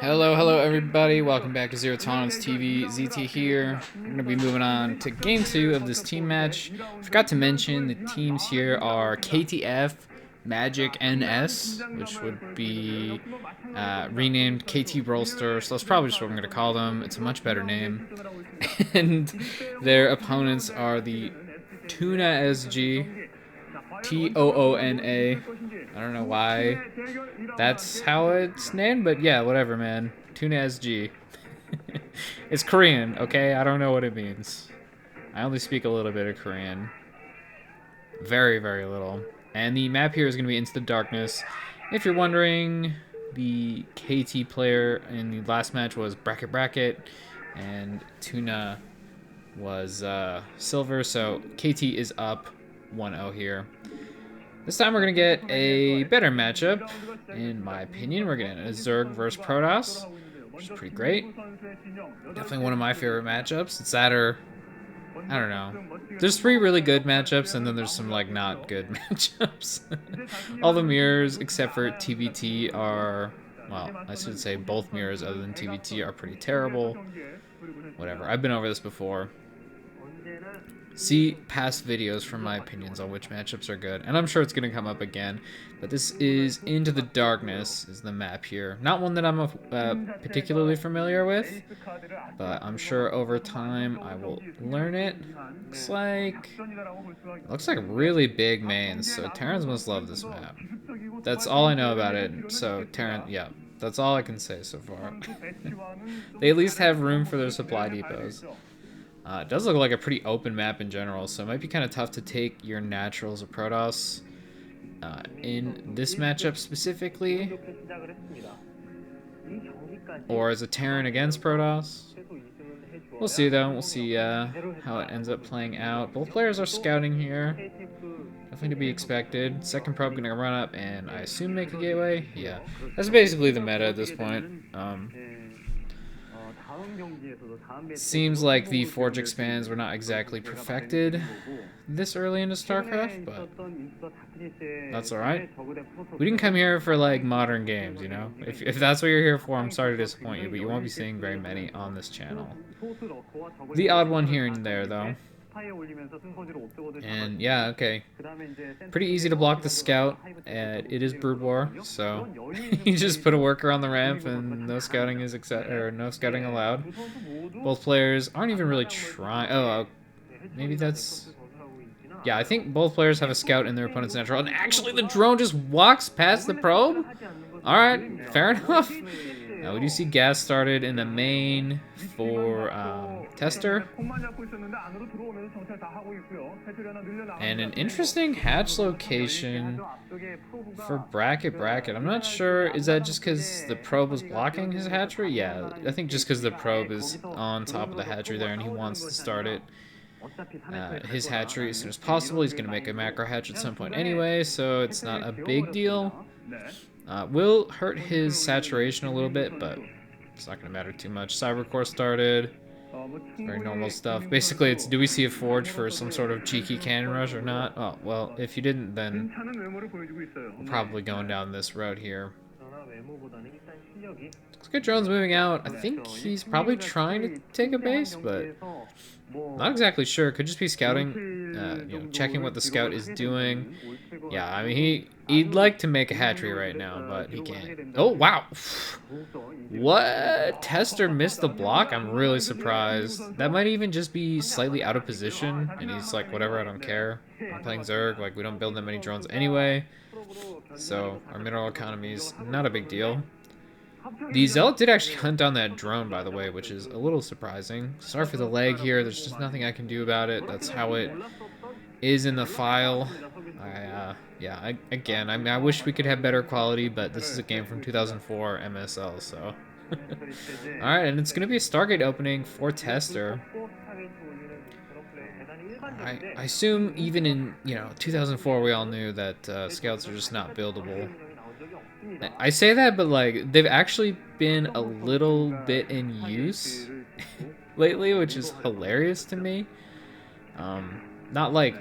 Hello everybody, welcome back to Zero Tolerance TV, ZT here. We're going to be moving on to game 2 of this team match. Forgot to mention the teams here are KTF, Magic, NS, which would be renamed KT Brawlster, so that's probably just what I'm going to call them. It's a much better name. And their opponents are the Tuona SG, Toona. I don't know why that's how it's named, but yeah, whatever, man. Tuona SG. It's Korean, okay? I don't know what it means. I only speak a little bit of Korean. Very, very little. And the map here is going to be Into the Darkness. If you're wondering, the KT player in the last match was Bracket Bracket, and Toona was Silver, so KT is up 1-0 here. This time we're going to get a better matchup, in my opinion. We're getting a Zerg versus Protoss, which is pretty great. Definitely one of my favorite matchups. It's that or, I don't know. There's 3 really good matchups, and then there's some, like, not good matchups. All the mirrors, except for TVT, are, well, I should say both mirrors other than TVT are pretty terrible. Whatever, I've been over this before. See past videos for my opinions on which matchups are good, and I'm sure it's going to come up again, but this is Into the Darkness is the map here. Not one that I'm particularly familiar with, but I'm sure over time I will learn it. Looks like really big mains, so Terrans must love this map. That's all I know about it, so Terran, yeah, that's all I can say so far. They at least have room for their supply depots. It does look like a pretty open map in general, so it might be kind of tough to take your naturals of Protoss in this matchup specifically, or as a Terran against Protoss. We'll see though, we'll see how it ends up playing out. Both players are scouting here, definitely to be expected. Second probe gonna run up and I assume make a gateway? Yeah, that's basically the meta at this point. Seems like the Forge expands were not exactly perfected this early into StarCraft, but that's alright. We didn't come here for, like, modern games, you know? If that's what you're here for, I'm sorry to disappoint you, but you won't be seeing very many on this channel. The odd one here and there, though. And yeah, okay. Pretty easy to block the scout. It is Brood War, so you just put a worker on the ramp and no scouting is no scouting allowed. Both players aren't even really trying. Oh, maybe that's. Yeah, I think both players have a scout in their opponent's natural, and actually the drone just walks past the probe. All right, fair enough. Now we do see gas started in the main for tEsTeR. And an interesting hatch location for Bracket. I'm not sure, is that just because the probe was blocking his hatchery? Yeah, I think just because the probe is on top of the hatchery there and he wants to start it. His hatchery as soon as possible. He's going to make a macro hatch at some point anyway, so it's not a big deal. Will hurt his saturation a little bit, but it's not going to matter too much. Cybercore started. Very normal stuff. Basically, it's do we see a Forge for some sort of cheeky cannon rush or not? Oh, well, if you didn't, then we're probably going down this road here. Looks good, drone's moving out. I think he's probably trying to take a base, but not exactly sure. Could just be scouting, you know, checking what the scout is doing. Yeah, I mean, he'd like to make a hatchery right now, but he can't. Oh, wow. What? tEsTeR missed the block? I'm really surprised. That might even just be slightly out of position, and he's like, whatever, I don't care. I'm playing Zerg, like, we don't build that many drones anyway. So, our mineral economy is not a big deal. The Zealot did actually hunt down that drone, by the way, which is a little surprising. Sorry for the lag here. There's just nothing I can do about it. That's how it is in the file. Again, I mean, I wish we could have better quality, but this is a game from 2004 MSL, so. Alright, and it's going to be a Stargate opening for tEsTeR. I assume even in, 2004 we all knew that scouts are just not buildable. I say that, but like they've actually been a little bit in use lately, which is hilarious to me. Not like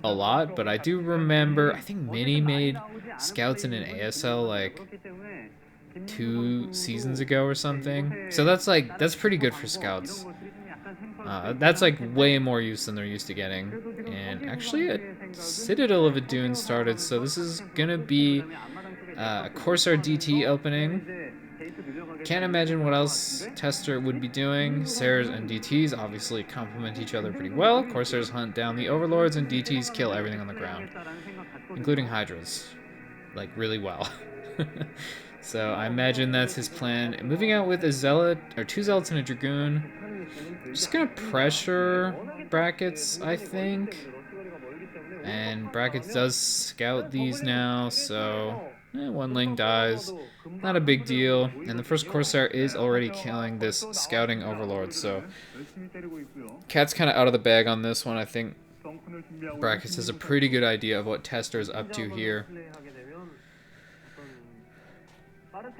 a lot, but I do remember, I think Mini made scouts in an ASL like 2 seasons ago or something. So that's pretty good for scouts. That's like way more use than they're used to getting. And actually a Citadel of a Dune started, so this is gonna be a Corsair DT opening. Can't imagine what else tEsTeR would be doing. Sairs and DTs obviously complement each other pretty well. Corsairs hunt down the overlords and DTs kill everything on the ground, including Hydras, like really well. So I imagine that's his plan. Moving out with a zealot, or 2 zealots and a dragoon. Just gonna pressure brackets, I think. And brackets does scout these now, so 1 Ling dies. Not a big deal. And the first Corsair is already killing this scouting overlord, so Cat's kind of out of the bag on this one. I think brackets has a pretty good idea of what tEsTeR is up to here.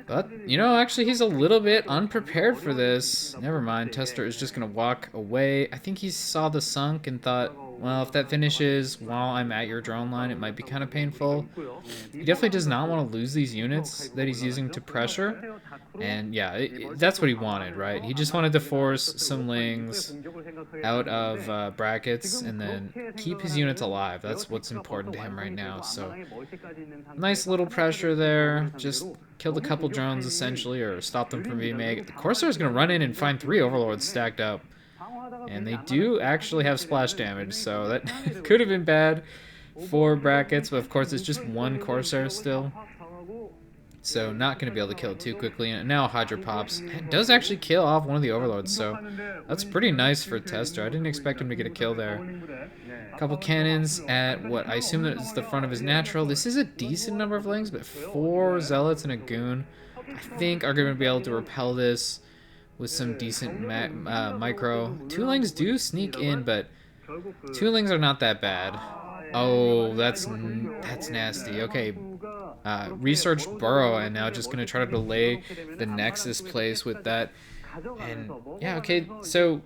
But, you know, actually he's a little bit unprepared for this. Never mind, tEsTeR is just going to walk away. I think he saw the sunk and thought, well, if that finishes while I'm at your drone line, it might be kind of painful. He definitely does not want to lose these units that he's using to pressure. And yeah, that's what he wanted, right? He just wanted to force some Lings out of brackets and then keep his units alive. That's what's important to him right now. So nice little pressure there. Just killed a couple drones essentially, or stopped them from being made. The Corsair is going to run in and find 3 overlords stacked up. And they do actually have splash damage, so that could have been bad for brackets, but of course it's just 1 Corsair still. So not going to be able to kill it too quickly. And now Hydra pops. It does actually kill off one of the overlords, so that's pretty nice for tEsTeR. I didn't expect him to get a kill there. A couple cannons at what I assume that is the front of his natural. This is a decent number of Lings, but 4 zealots and a goon I think are going to be able to repel this with some decent micro. 2 Lings do sneak in, but 2 Lings are not that bad. Oh, that's nasty. Okay, researched burrow, and now just gonna try to delay the Nexus place with that. And yeah, okay, so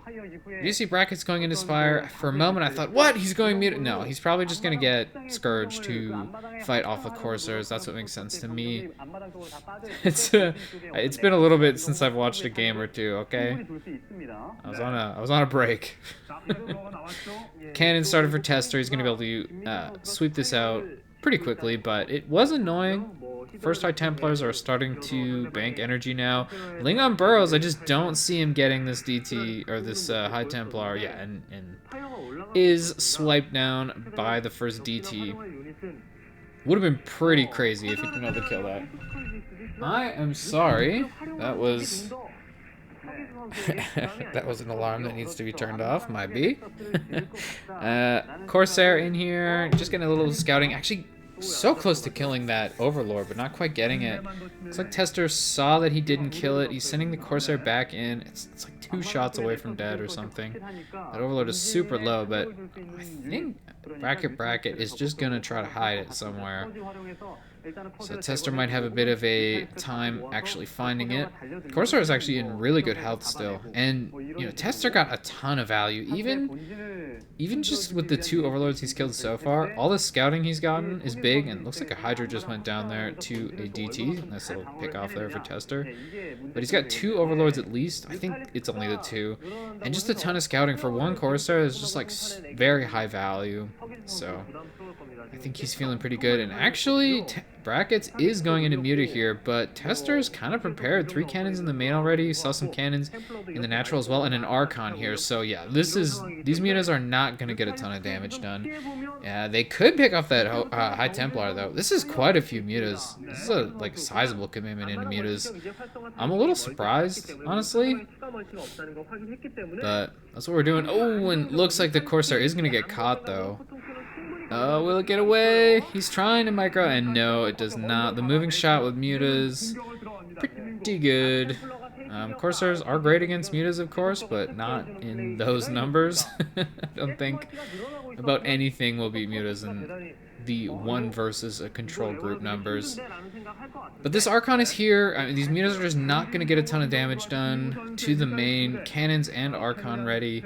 you see brackets going into Spire. For a moment I thought, what? He's going mutant? No, he's probably just gonna get Scourge to fight off the Corsairs. That's what makes sense to me. It's been a little bit since I've watched a game or two, okay? I was on a break. Cannon started for tEsTeR. He's gonna be able to sweep this out pretty quickly, but it was annoying. First High Templars are starting to bank energy now. Ling on burrows, I just don't see him getting this DT, or this High Templar, yeah, and is swiped down by the first DT. Would have been pretty crazy if he'd been able to kill that. I am sorry. That was... that was an alarm that needs to be turned off, might be. Corsair in here, just getting a little scouting. Actually, so close to killing that Overlord, but not quite getting it. Looks like tEsTeR saw that he didn't kill it. He's sending the Corsair back in. It's like 2 shots away from dead or something. That Overlord is super low, but I think bracket is just going to try to hide it somewhere. So tEsTeR might have a bit of a time actually finding it. Corsair is actually in really good health still, and you know tEsTeR got a ton of value. Even just with the 2 overlords he's killed so far, all the scouting he's gotten is big, and looks like a Hydra just went down there to a DT. Nice little pick off there for tEsTeR. But he's got 2 overlords at least. I think it's only the 2, and just a ton of scouting for 1 Corsair is just like very high value. So I think he's feeling pretty good, and actually brackets is going into Muta here, but tEsTeR is kind of prepared. 3 cannons in the main already, saw some cannons in the natural as well, and an Archon here. So yeah, these Mutas are not going to get a ton of damage done. Yeah, they could pick off that High Templar though. This is quite a few Mutas. This is a like sizable commitment into Mutas. I'm a little surprised, honestly, but that's what we're doing. Oh, and looks like the Corsair is going to get caught though. Oh, will it get away? He's trying to micro, and no, it does not. The moving shot with Mutas, pretty good. Corsairs are great against Mutas, of course, but not in those numbers. I don't think about anything will beat Mutas in the 1 versus a control group numbers. But this Archon is here. I mean, these Mutas are just not going to get a ton of damage done to the main. Cannons and Archon ready.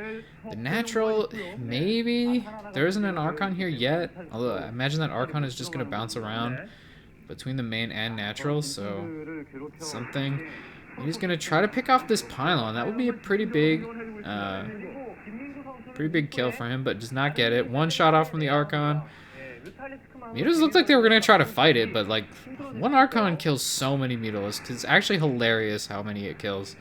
The natural, maybe? There isn't an Archon here yet. Although I imagine that Archon is just going to bounce around between the main and natural, so something. He's gonna try to pick off this pylon. That would be a pretty big kill for him, but does not get it. One shot off from the Archon. Mutas looked like they were gonna try to fight it, but like one Archon kills so many Mutalisks. It's actually hilarious how many it kills.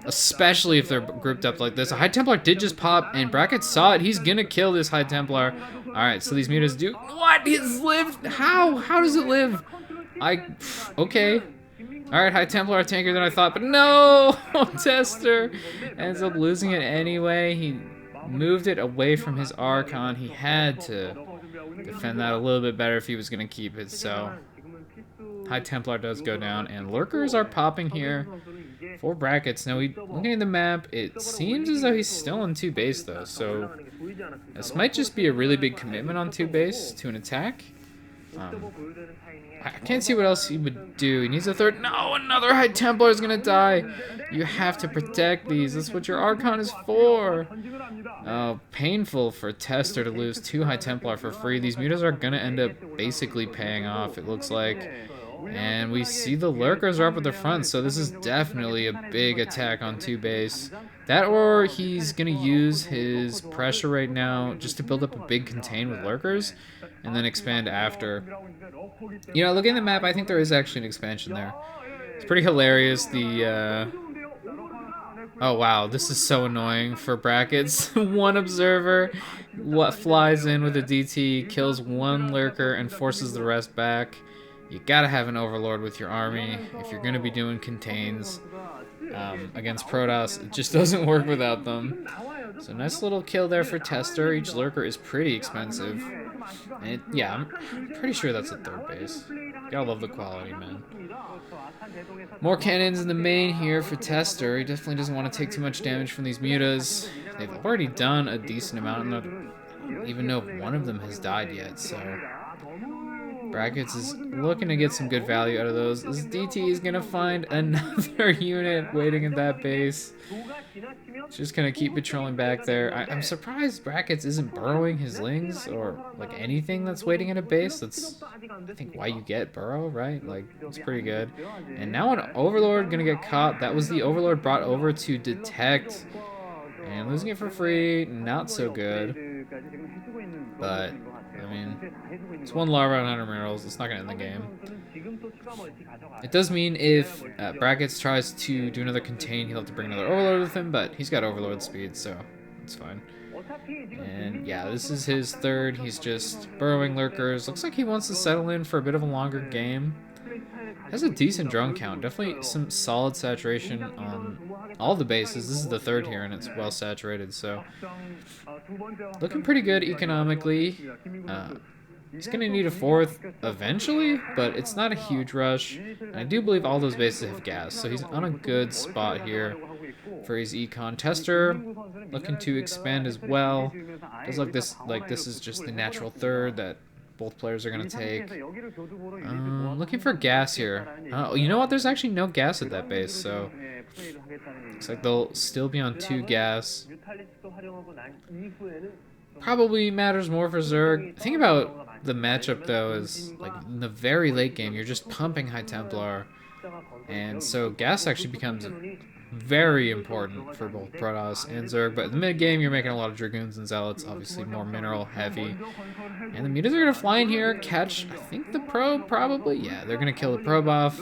Especially if they're grouped up like this. A High Templar did just pop, and Bracket saw it. He's gonna kill this High Templar. Alright, so these Mutas do... What? He's lived? How? How does it live? Okay. Alright, High Templar are tankier than I thought, but no! tEsTeR ends up losing it anyway. He moved it away from his Archon. He had to defend that a little bit better if he was gonna keep it, so... High Templar does go down, and Lurkers are popping here for Brackets. Now, looking at the map, it seems as though he's still on 2 base, though, so this might just be a really big commitment on 2 base to an attack. I can't see what else he would do. He needs a third. No, another High Templar is gonna die. You have to protect these. That's what your Archon is for. Oh, painful for tEsTeR to lose 2 High Templar for free. These Mutas are gonna end up basically paying off, it looks like. And we see the Lurkers are up at the front, so this is definitely a big attack on 2 base. That, or he's going to use his pressure right now just to build up a big contain with Lurkers, and then expand after. You know, looking at the map, I think there is actually an expansion there. It's pretty hilarious, Oh wow, this is so annoying for Brackets. One observer flies in with a DT, kills 1 Lurker, and forces the rest back. You gotta have an Overlord with your army if you're gonna be doing contains against Protoss. It just doesn't work without them. So nice little kill there for tEsTeR. Each Lurker is pretty expensive. And yeah, I'm pretty sure that's a 3rd base. Gotta love the quality, man. More cannons in the main here for tEsTeR. He definitely doesn't want to take too much damage from these Mutas. They've already done a decent amount, and I don't even know if one of them has died yet, so... Brackets is looking to get some good value out of those. This DT is going to find another unit waiting in that base. Just going to keep patrolling back there. I'm surprised Brackets isn't burrowing his lings or like anything that's waiting in a base. That's, I think, why you get burrow, right? Like, it's pretty good. And now an Overlord going to get caught. That was the Overlord brought over to detect. And losing it for free, not so good. But... I mean, it's 1 larva and 100 minerals. It's not going to end the game. It does mean if Brackets tries to do another contain, he'll have to bring another Overlord with him, but he's got Overlord speed, so it's fine. And yeah, this is his 3rd. He's just burrowing Lurkers. Looks like he wants to settle in for a bit of a longer game. Has a decent drone count. Definitely some solid saturation on all the bases. This is the 3rd here, and it's well saturated, so looking pretty good economically. He's going to need a 4th eventually, but it's not a huge rush. And I do believe all those bases have gas, so he's on a good spot here for his econ. tEsTeR looking to expand as well. Does look like this is just the natural 3rd that both players are going to take. Looking for gas here. You know what? There's actually no gas at that base, so looks like they'll still be on 2 gas. Probably matters more for Zerg. The thing about the matchup, though, is like in the very late game, you're just pumping High Templar, and so gas actually becomes very important for both Protoss and Zerg. But in the mid game, you're making a lot of Dragoons and Zealots, obviously more mineral heavy. And the Mutas are going to fly in here, catch, I think, the probe, probably. Yeah, they're going to kill the probe off.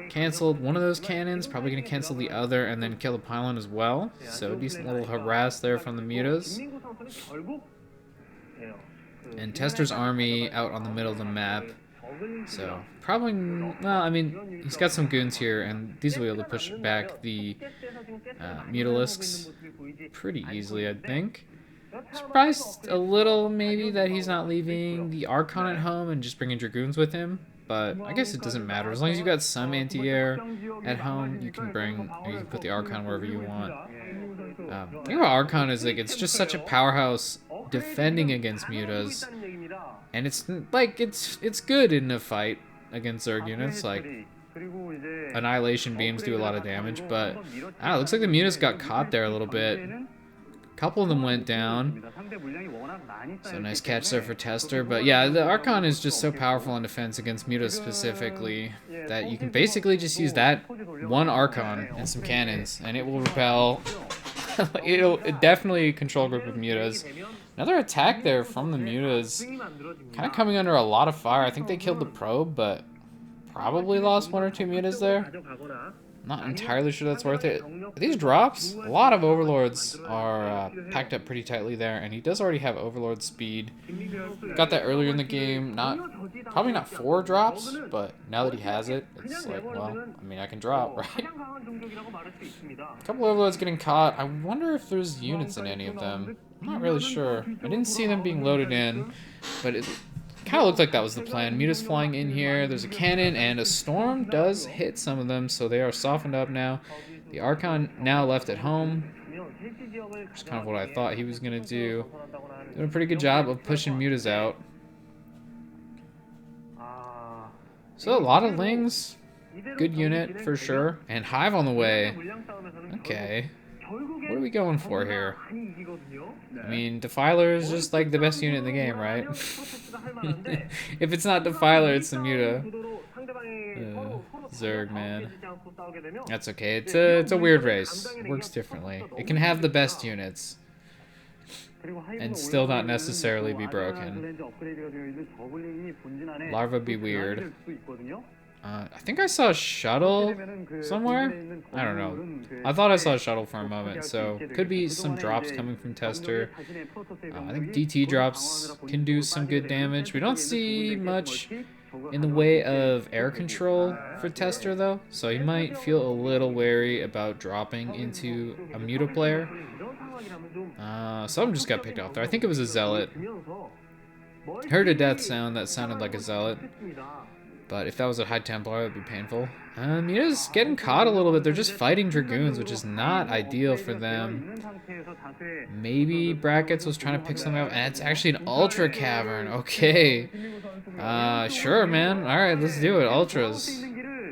Canceled one of those cannons, probably going to cancel the other, and then kill the pylon as well. So decent little harass there from the Mutas. And tEsTeR's army out on the middle of the map. So probably, well, I mean, he's got some goons here, and these will be able to push back the Mutalisks pretty easily, I think. Surprised a little, maybe, that he's not leaving the Archon at home and just bringing Dragoons with him. But I guess it doesn't matter. As long as you've got some anti-air at home, you can put the Archon wherever you want. The thing about Archon is, like, it's just such a powerhouse defending against Mutas. And it's, like, it's good in a fight against Zerg units. Like, Annihilation Beams do a lot of damage, but, it looks like the Mutas got caught there a little bit. A couple of them went down. So nice catch there for tEsTeR. But yeah, the Archon is just so powerful in defense against mutas specifically that you can basically just use that one Archon and some cannons and it will repel. It'll definitely control a group of mutas. Another attack there from the mutas. Kind of coming under a lot of fire. I think they killed the probe, but probably lost one or two mutas there. Not entirely sure that's worth it. These drops, a lot of overlords are packed up pretty tightly there, and he does already have overlord speed. Got that earlier in the game. Probably not 4 drops, but now that he has it, it's like, well, I mean, I can drop, right? A couple overlords getting caught. I wonder if there's units in any of them. I'm not really sure. I didn't see them being loaded in, but it kind of looked like that was the plan. Mutas flying in here. There's a cannon, and a storm does hit some of them, so they are softened up now. The Archon now left at home. Which is kind of what I thought he was going to do. Doing a pretty good job of pushing mutas out. So a lot of Lings. Good unit, for sure. And Hive on the way. Okay. What are we going for here? I mean, Defiler is just like the best unit in the game, right? If it's not Defiler, it's the Muta. Zerg, man. That's okay. It's a weird race. It works differently. It can have the best units and still not necessarily be broken. Larva be weird. I think I saw a shuttle somewhere. I don't know. I thought I saw a shuttle for a moment, so could be some drops coming from tEsTeR. I think DT drops can do some good damage. We don't see much in the way of air control for tEsTeR though, so you might feel a little wary about dropping into a Muta player. Someone just got picked off there. I think it was a Zealot. Heard a death sound that sounded like a Zealot. But if that was a High Templar, it would be painful. Muta's getting caught a little bit. They're just fighting Dragoons, which is not ideal for them. Maybe Brackets was trying to pick something up. And it's actually an Ultra Cavern. Okay. Sure, man. Alright, let's do it. Ultras.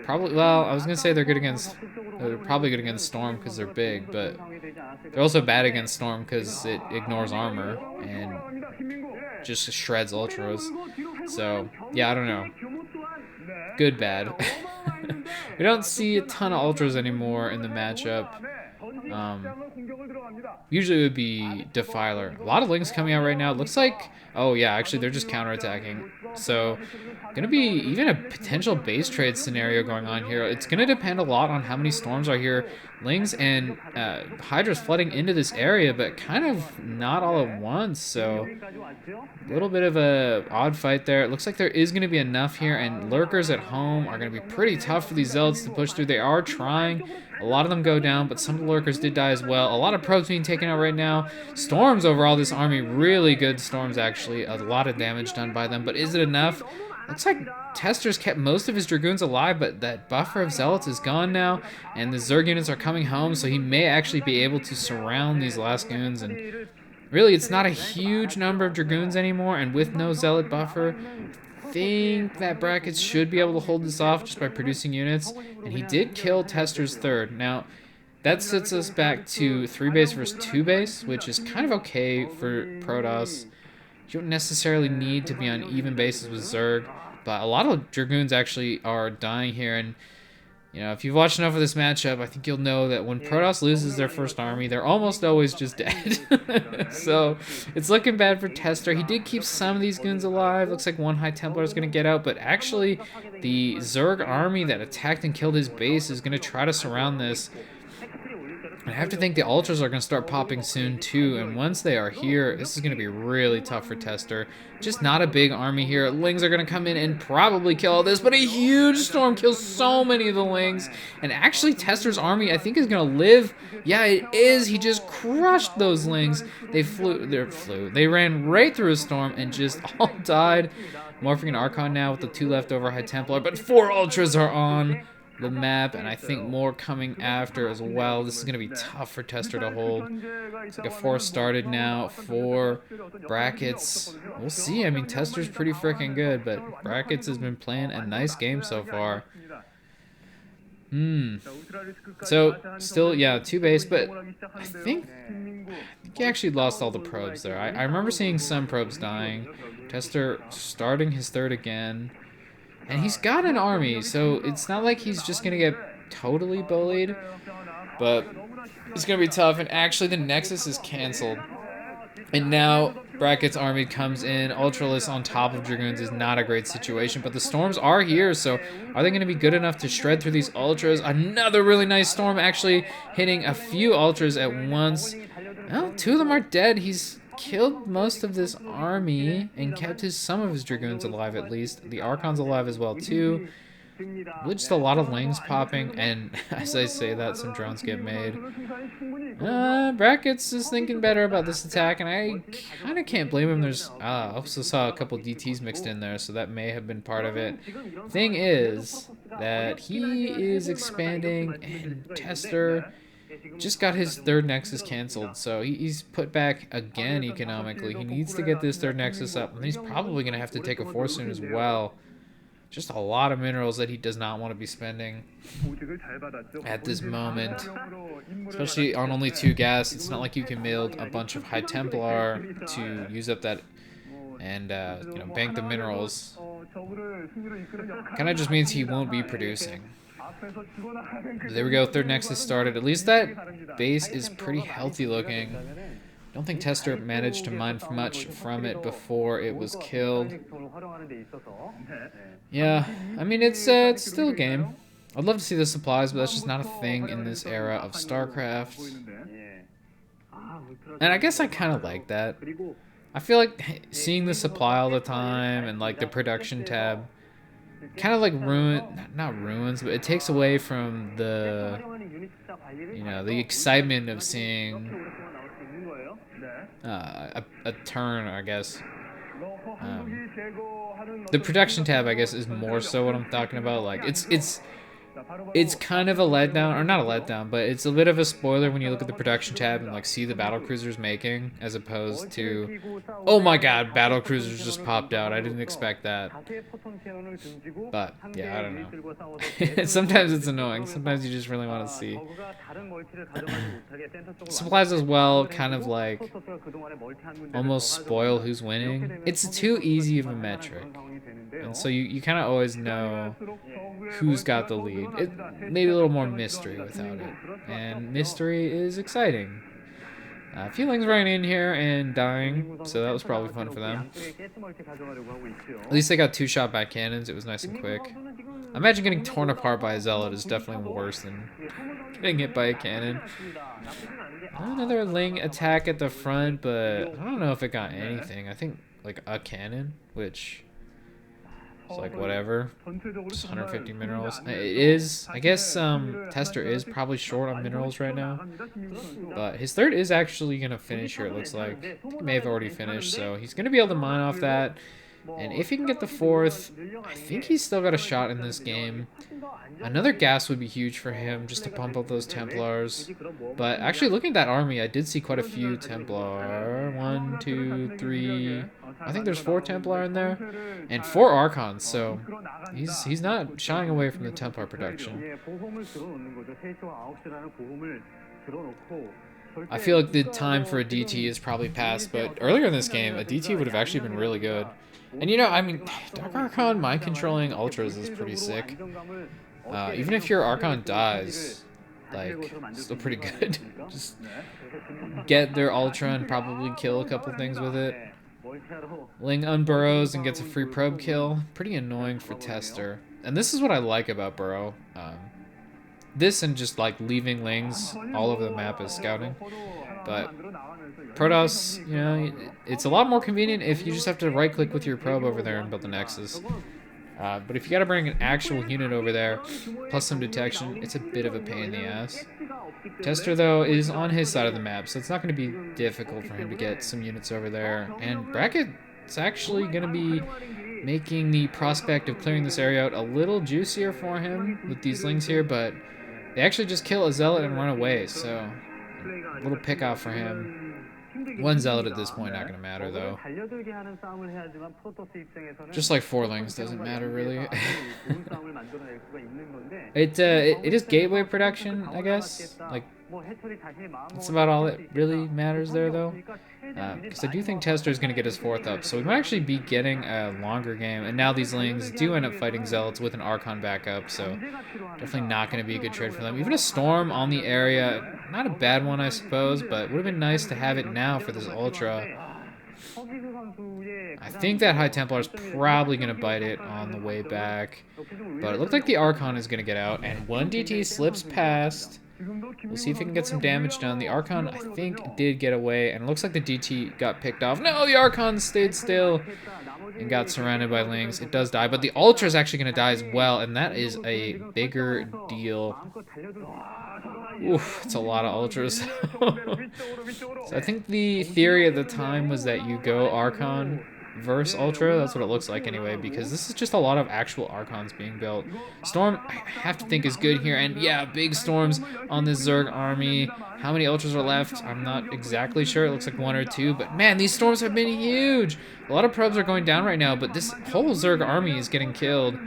Probably, well, I was going to say they're good against... They're probably good against Storm because they're big, but... They're also bad against Storm because it ignores armor and just shreds Ultras. So, yeah, I don't know. Good, bad. We don't see a ton of Ultras anymore in the matchup. Usually it would be Defiler. A lot of Lings coming out right now. It looks like... Oh, yeah, actually, they're just counterattacking. So, gonna be even a potential base trade scenario going on here. It's gonna depend a lot on how many Storms are here. Lings and Hydra's flooding into this area, but kind of not all at once, so... A little bit of a odd fight there. It looks like there is going to be enough here, and Lurkers at home are going to be pretty tough for these Zealots to push through. They are trying. A lot of them go down, but some of the Lurkers did die as well. A lot of probes being taken out right now. Storms overall, this army, really good Storms actually. A lot of damage done by them, but is it enough? Looks like tEsTeR's kept most of his Dragoons alive, but that buffer of Zealots is gone now, and the Zerg units are coming home, so he may actually be able to surround these last goons, and really, it's not a huge number of Dragoons anymore, and with no Zealot buffer, I think that Brackets should be able to hold this off just by producing units, and he did kill tEsTeR's third. Now, that sets us back to 3 base versus 2 base, which is kind of okay for Protoss. You don't necessarily need to be on even bases with Zerg, but a lot of Dragoons actually are dying here, and you know, if you've watched enough of this matchup, I think you'll know that when Protoss loses their first army, they're almost always just dead. So, it's looking bad for tEsTeR. He did keep some of these goons alive. Looks like one High Templar is going to get out, but actually, the Zerg army that attacked and killed his base is going to try to surround this. I have to think the Ultras are going to start popping soon too, and once they are here, this is going to be really tough for tEsTeR. Just not a big army here. Lings are going to come in and probably kill all this, but a huge storm kills so many of the Lings, and actually tEsTeR's army, I think, is going to live. Yeah, it is. He just crushed those Lings. They ran right through a storm and just all died. Morphing an Archon now with the 2 leftover High Templar, but 4 Ultras are on the map, and I think more coming after as well. This is going to be tough for tEsTeR to hold. It's like a 4 started now for Brackets. We'll see. I mean, tEsTeR's pretty freaking good, but Brackets has been playing a nice game so far. So, still, yeah, 2 base, but I think He actually lost all the probes there. I remember seeing some probes dying. tEsTeR starting his third again. And he's got an army, so it's not like he's just going to get totally bullied. But it's going to be tough. And actually, the Nexus is canceled. And now Bracket's army comes in. Ultralisk on top of Dragoons is not a great situation. But the Storms are here, so are they going to be good enough to shred through these Ultras? Another really nice Storm actually hitting a few Ultras at once. Well, 2 of them are dead. He's killed most of this army and kept some of his Dragoons alive at least. The Archon's alive as well too. Just a lot of lanes popping, and as I say that, some drones get made. Brackets is thinking better about this attack, and I kind of can't blame him. There's I also saw a couple DTs mixed in there, so that may have been part of it. Thing is that he is expanding, and tEsTeR just got his third Nexus canceled, so he's put back again economically. He needs to get this third Nexus up, and he's probably going to have to take a 4 soon as well. Just a lot of minerals that he does not want to be spending at this moment. Especially on only 2 gas. It's not like you can build a bunch of High Templar to use up that and bank the minerals. Kind of just means he won't be producing. There we go, third Nexus started. At least that base is pretty healthy looking. Don't think tEsTeR managed to mine much from it before it was killed. Yeah, I mean, it's still a game. I'd love to see the supplies, but that's just not a thing in this era of StarCraft. And I guess I kind of like that. I feel like seeing the supply all the time and like the production tab kind of like not ruins, but it takes away from the the excitement of seeing a turn, I guess. The production tab, I guess, is more so what I'm talking about. Like it's kind of a letdown, or not a letdown, but it's a bit of a spoiler when you look at the production tab and like see the battle cruisers making, as opposed to, oh my god, battle cruisers just popped out. I didn't expect that. But yeah, I don't know. Sometimes it's annoying. Sometimes you just really want to see. Supplies as well, kind of like almost spoil who's winning. It's too easy of a metric. And so you kind of always know who's got the lead. Maybe a little more mystery without it. And mystery is exciting. A few things running in here and dying, so that was probably fun for them. At least they got 2-shot back cannons. It was nice and quick. I imagine getting torn apart by a zealot is definitely worse than getting hit by a cannon. Another Ling attack at the front, but I don't know if it got anything. I think like a cannon, which is like whatever. Just 150 minerals. It is, I guess tEsTeR is probably short on minerals right now. But his third is actually going to finish here, it looks like. I think he may have already finished, so he's going to be able to mine off that. And if he can get the 4th, I think he's still got a shot in this game. Another gas would be huge for him, just to pump up those Templars. But actually, looking at that army, I did see quite a few Templar. 1, 2, 3... I think there's 4 Templar in there. And 4 Archons, so he's not shying away from the Templar production. I feel like the time for a DT is probably past, but earlier in this game, a DT would have actually been really good. And I mean, Dark Archon mind controlling Ultras is pretty sick. Even if your Archon dies, like, still pretty good. Just get their Ultra and probably kill a couple things with it. Ling unburrows and gets a free probe kill. Pretty annoying for tEsTeR. And this is what I like about Burrow. This and just like leaving Lings all over the map as scouting. But Protoss, it's a lot more convenient if you just have to right-click with your probe over there and build the Nexus. But if you gotta bring an actual unit over there, plus some detection, it's a bit of a pain in the ass. tEsTeR, though, is on his side of the map, so it's not going to be difficult for him to get some units over there. And Bracket's actually going to be making the prospect of clearing this area out a little juicier for him with these Lings here, but they actually just kill a Zealot and run away, so a little pick-off for him. 1 Zealot at this point, not going to matter, though. Just like 4 Lings doesn't matter, really. It is gateway production, I guess. Like, That's about all that really matters there, though. Because I do think tEsTeR is going to get his 4th up, so we might actually be getting a longer game. And now these Lings do end up fighting Zealots with an Archon backup, so definitely not going to be a good trade for them. Even a Storm on the area, not a bad one, I suppose, but would have been nice to have it now for this Ultra. I think that High Templar is probably going to bite it on the way back, but it looked like the Archon is going to get out, and one DT slips past. We'll see if he can get some damage done. The Archon, I think, did get away, and it looks like the DT got picked off. No, the Archon stayed still and got surrounded by Lings. It does die, but the Ultra is actually going to die as well, and that is a bigger deal. Oof, it's a lot of Ultras. So I think the theory at the time was that you go Archon versus Ultra. That's what it looks like anyway, because this is just a lot of actual Archons being built. Storm, I have to think, is good here, and yeah, big storms on this Zerg army. How many Ultras are left? I'm not exactly sure. It looks like 1 or 2, but man, these storms have been huge. A lot of probes are going down right now, but this whole Zerg army is getting killed,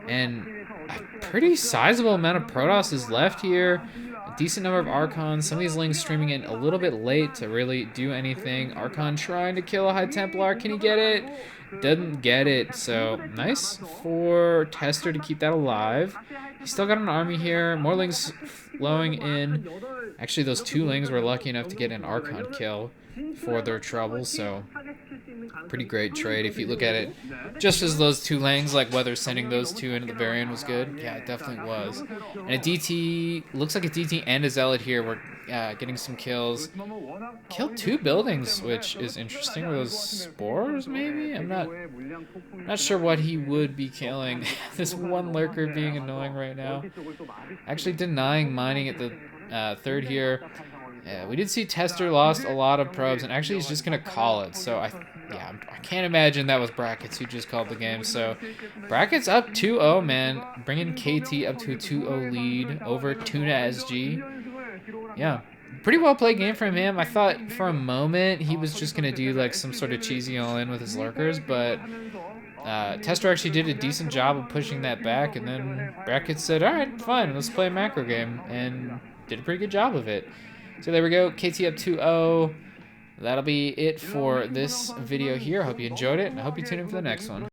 and a pretty sizable amount of Protoss is left here. A decent number of Archons. Some of these Lings streaming in a little bit late to really do anything. Archon trying to kill a High Templar. Can he get it? Doesn't get it. So nice for tEsTeR to keep that alive. He's still got an army here. More Lings flowing in. Actually, those 2 Lings were lucky enough to get an Archon kill for their trouble, so pretty great trade if you look at it just as those 2 Lings, like whether sending those 2 into the Varian was good. Yeah, it definitely was. And a DT, looks like a DT and a Zealot here were getting some kills. Killed 2 buildings, which is interesting. Were those spores, maybe? I'm not sure what he would be killing. This one lurker being annoying right now. Actually denying mining at the 3rd here. Yeah, we did see tEsTeR lost a lot of probes, and actually he's just going to call it. So, I can't imagine that was Brackets who just called the game. So, Brackets up 2-0, man. Bringing KT up to a 2-0 lead over Toona SG. Yeah, pretty well played game from him. I thought for a moment he was just going to do like some sort of cheesy all-in with his lurkers, but tEsTeR actually did a decent job of pushing that back, and then Brackets said, all right, fine, let's play a macro game, and did a pretty good job of it. So there we go, KT up 2-0. That'll be it for this video here. I hope you enjoyed it, and I hope you tune in for the next one.